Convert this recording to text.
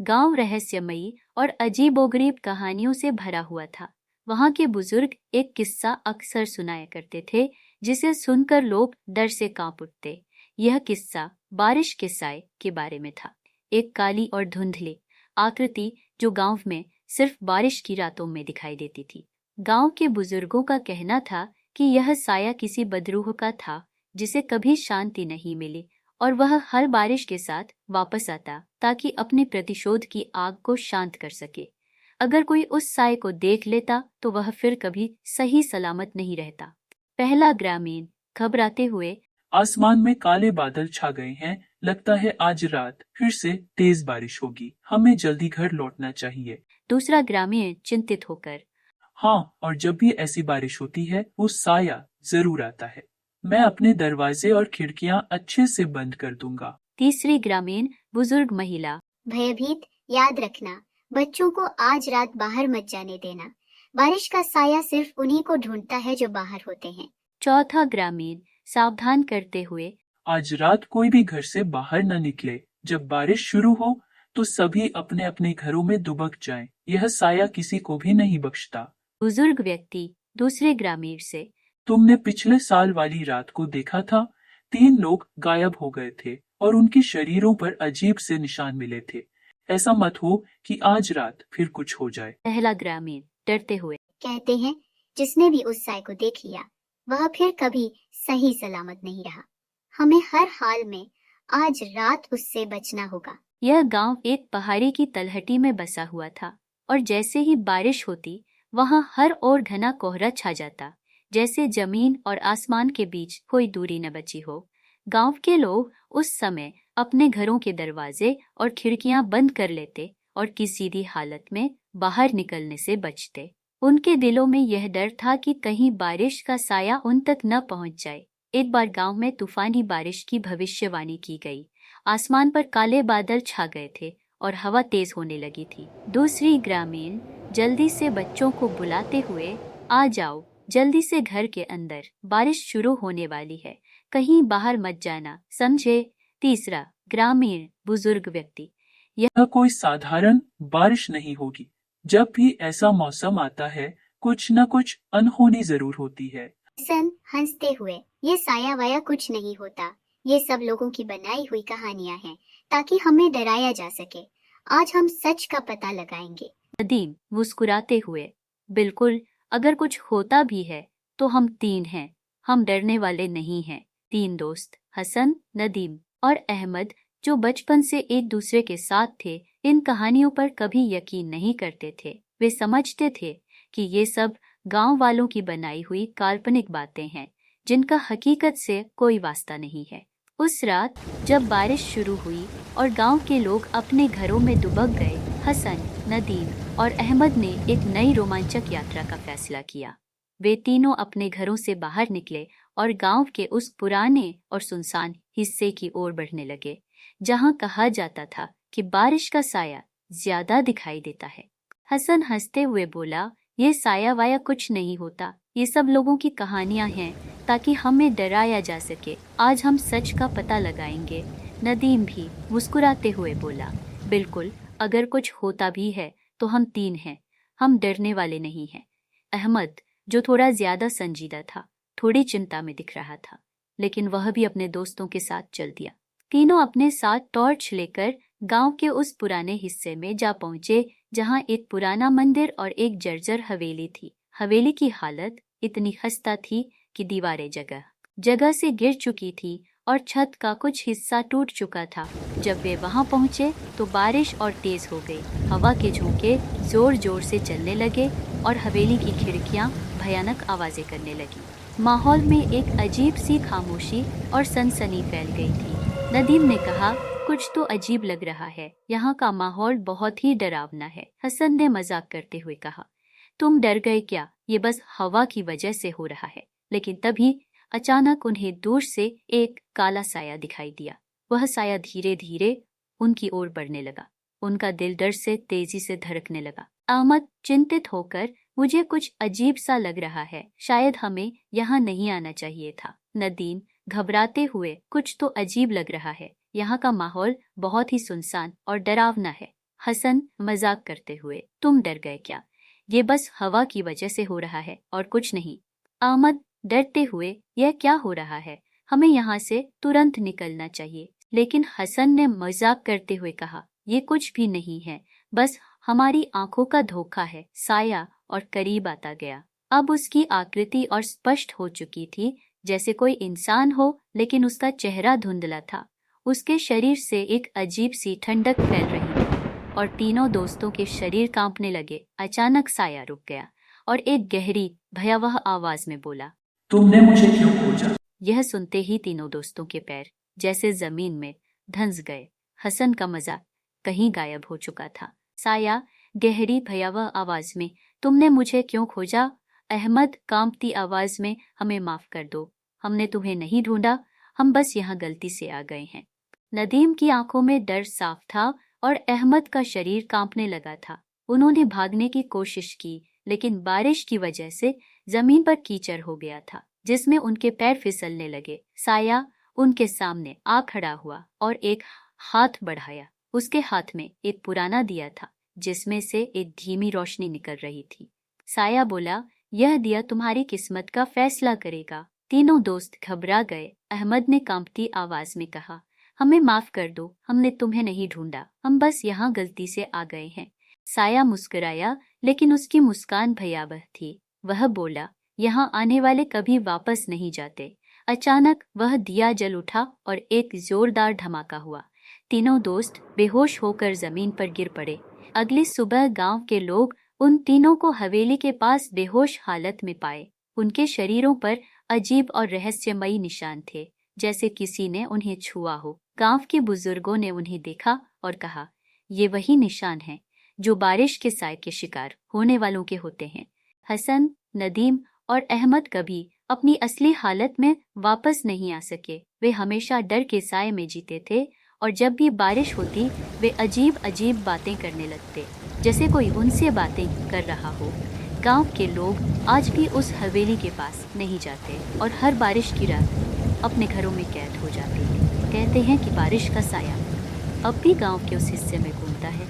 गांव रहस्यमयी और अजीबोगरीब कहानियों से भरा हुआ था। वहां के बुजुर्ग एक किस्सा अक्सर सुनाया करते थे, जिसे सुनकर लोग डर से कांप उठते। यह किस्सा बारिश के साए के बारे में था। एक काली और धुंधली आकृति जो गांव में सिर्फ बारिश की रातों में दिखाई देती थी। गांव के बुजुर्गों का कहना था कि यह साया किसी बदरूह का था, जिसे कभी शांति नहीं मिली और वह हर बारिश के साथ वापस आता ताकि अपने प्रतिशोध की आग को शांत कर सके। अगर कोई उस साए को देख लेता तो वह फिर कभी सही सलामत नहीं रहता। पहला ग्रामीण घबराते हुए, आसमान में काले बादल छा गए हैं। लगता है आज रात फिर से तेज बारिश होगी। हमें जल्दी घर लौटना चाहिए। दूसरा ग्रामीण चिंतित होकर, हाँ, और जब भी ऐसी बारिश होती है वो साया जरूर आता है। मैं अपने दरवाजे और खिड़कियां अच्छे से बंद कर दूंगा। तीसरी ग्रामीण बुजुर्ग महिला, भयभीत, याद रखना, बच्चों को आज रात बाहर मत जाने देना। बारिश का साया सिर्फ उन्हीं को ढूंढता है जो बाहर होते हैं। चौथा ग्रामीण सावधान करते हुए, आज रात कोई भी घर से बाहर न निकले। जब बारिश शुरू हो तो सभी अपने अपने घरों में दुबक जाएं। यह साया किसी को भी नहीं बख्शता। बुजुर्ग व्यक्ति दूसरे ग्रामीण से, तुमने पिछले साल वाली रात को देखा था? 3 लोग गायब हो गए थे और उनके शरीरों पर अजीब से निशान मिले थे। ऐसा मत हो कि आज रात फिर कुछ हो जाए। पहला ग्रामीण डरते हुए, कहते हैं जिसने भी उस साए को देख लिया वह फिर कभी सही सलामत नहीं रहा। हमें हर हाल में आज रात उससे बचना होगा। यह गांव एक पहाड़ी की तलहटी में बसा हुआ था और जैसे ही बारिश होती वहां हर ओर घना कोहरा छा जाता, जैसे जमीन और आसमान के बीच कोई दूरी न बची हो। गांव के लोग उस समय अपने घरों के दरवाजे और खिड़कियां बंद कर लेते और किसी भी हालत में बाहर निकलने से बचते। उनके दिलों में यह डर था कि कहीं बारिश का साया उन तक न पहुंच जाए। एक बार गांव में तूफानी बारिश की भविष्यवाणी की गई। आसमान पर काले बादल छा गए थे और हवा तेज होने लगी थी। दूसरी ग्रामीण जल्दी से बच्चों को बुलाते हुए, आ जाओ जल्दी से घर के अंदर, बारिश शुरू होने वाली है, कहीं बाहर मत जाना, समझे? तीसरा ग्रामीण बुजुर्ग व्यक्ति, यह कोई साधारण बारिश नहीं होगी। जब भी ऐसा मौसम आता है कुछ न कुछ अनहोनी जरूर होती है। सन हंसते हुए, ये साया वाया कुछ नहीं होता। ये सब लोगों की बनाई हुई कहानियां हैं ताकि हमें डराया जा सके। आज हम सच का पता लगाएंगे। नदीम मुस्कुराते हुए, बिल्कुल, अगर कुछ होता भी है तो हम 3 हैं, हम डरने वाले नहीं हैं। 3 दोस्त, हसन, नदीम और अहमद, जो बचपन से एक दूसरे के साथ थे, इन कहानियों पर कभी यकीन नहीं करते थे। वे समझते थे कि ये सब गांव वालों की बनाई हुई काल्पनिक बातें हैं, जिनका हकीकत से कोई वास्ता नहीं है। उस रात जब बारिश शुरू हुई और गांव के लोग अपने घरों में दुबक गए, हसन, नदीम और अहमद ने एक नई रोमांचक यात्रा का फैसला किया। वे तीनों अपने घरों से बाहर निकले और गांव के उस पुराने और सुनसान हिस्से की ओर बढ़ने लगे, जहां कहा जाता था कि बारिश का साया ज्यादा दिखाई देता है। हसन हंसते हुए बोला, ये साया वाया कुछ नहीं होता, ये सब लोगों की कहानियां हैं ताकि हमें डराया जा सके। आज हम सच का पता लगाएंगे। नदीम भी मुस्कुराते हुए बोला, बिल्कुल, अगर कुछ होता भी है तो हम 3 हैं, हम डरने वाले नहीं हैं। अहमद, जो थोड़ा ज्यादा संजीदा था, थोड़ी चिंता में दिख रहा था, लेकिन वह भी अपने दोस्तों के साथ चल दिया। तीनों अपने साथ टॉर्च लेकर गांव के उस पुराने हिस्से में जा पहुंचे, जहां एक पुराना मंदिर और एक जर्जर हवेली थी। हवेली की हालत इतनी खस्ता थी कि दीवारें जगह जगह से गिर चुकी थी और छत का कुछ हिस्सा टूट चुका था। जब वे वहां पहुंचे तो बारिश और तेज हो गई। हवा के झोंके जोर जोर से चलने लगे और हवेली की खिड़कियां भयानक आवाजें करने लगी। माहौल में एक अजीब सी खामोशी और सनसनी फैल गई थी। नदीम ने कहा, कुछ तो अजीब लग रहा है, यहाँ का माहौल बहुत ही डरावना है। हसन ने मजाक करते हुए कहा, तुम डर गए क्या? ये बस हवा की वजह से हो रहा है। लेकिन तभी अचानक उन्हें दूर से एक काला साया दिखाई दिया। वह साया धीरे धीरे उनकी ओर बढ़ने लगा। उनका दिल डर से तेजी से धड़कने लगा। अहमद चिंतित होकर, मुझे कुछ अजीब सा लग रहा है, शायद हमें यहाँ नहीं आना चाहिए था। नदीम घबराते हुए, कुछ तो अजीब लग रहा है, यहाँ का माहौल बहुत ही सुनसान और डरावना है। हसन मजाक करते हुए, तुम डर गए क्या? ये बस हवा की वजह से हो रहा है और कुछ नहीं। अहमद डरते हुए, यह क्या हो रहा है? हमें यहाँ से तुरंत निकलना चाहिए। लेकिन हसन ने मजाक करते हुए कहा, ये कुछ भी नहीं है, बस हमारी आंखों का धोखा है। साया और करीब आता गया। अब उसकी आकृति और स्पष्ट हो चुकी थी, जैसे कोई इंसान हो, लेकिन उसका चेहरा धुंधला था। उसके शरीर से एक अजीब सी ठंडक फैल रही थी और तीनों दोस्तों के शरीर कांपने लगे। अचानक साया रुक गया और एक गहरी भयावह आवाज में बोला, तुमने मुझे क्यों खोजा? यह सुनते ही तीनों दोस्तों के पैर जैसे जमीन में धंस गए। हसन का मजाक कहीं गायब हो चुका था। साया गहरी भयावह आवाज में, तुमने मुझे क्यों खोजा? अहमद कांपती आवाज में, हमें माफ कर दो, हमने तुम्हें नहीं ढूंढा, हम बस यहाँ गलती से आ गए हैं। नदीम की आंखों में डर साफ था और अहमद का शरीर कांपने लगा था। उन्होंने भागने की कोशिश की, लेकिन बारिश की वजह से जमीन पर कीचड़ हो गया था, जिसमें उनके पैर फिसलने लगे। साया उनके सामने आ खड़ा हुआ और एक हाथ बढ़ाया। उसके हाथ में एक पुराना दिया था, जिसमें से एक धीमी रोशनी निकल रही थी। साया बोला, यह दिया तुम्हारी किस्मत का फैसला करेगा। तीनों दोस्त घबरा गए। अहमद ने कांपती आवाज में कहा, हमें माफ कर दो, हमने तुम्हें नहीं ढूंढा, हम बस यहाँ गलती से आ गए हैं। साया मुस्कुराया, लेकिन उसकी मुस्कान भयावह थी। वह बोला, यहाँ आने वाले कभी वापस नहीं जाते। अचानक वह दिया जल उठा और एक जोरदार धमाका हुआ। तीनों दोस्त बेहोश होकर जमीन पर गिर पड़े। अगली सुबह गांव के लोग उन तीनों को हवेली के पास बेहोश हालत में पाए। उनके शरीरों पर अजीब और रहस्यमयी निशान थे, जैसे किसी ने उन्हें छुआ हो। गांव के बुजुर्गों ने उन्हें देखा और कहा, ये वही निशान हैं जो बारिश के साए के शिकार होने वालों के होते हैं। हसन, नदीम और अहमद कभी अपनी असली हालत में वापस नहीं आ सके। वे हमेशा डर के साए में जीते थे और जब भी बारिश होती वे अजीब अजीब बातें करने लगते, जैसे कोई उनसे बातें कर रहा हो। गांव के लोग आज भी उस हवेली के पास नहीं जाते और हर बारिश की रात अपने घरों में कैद हो जाते हैं। कहते हैं कि बारिश का साया अब भी गांव के उस हिस्से में घूमता है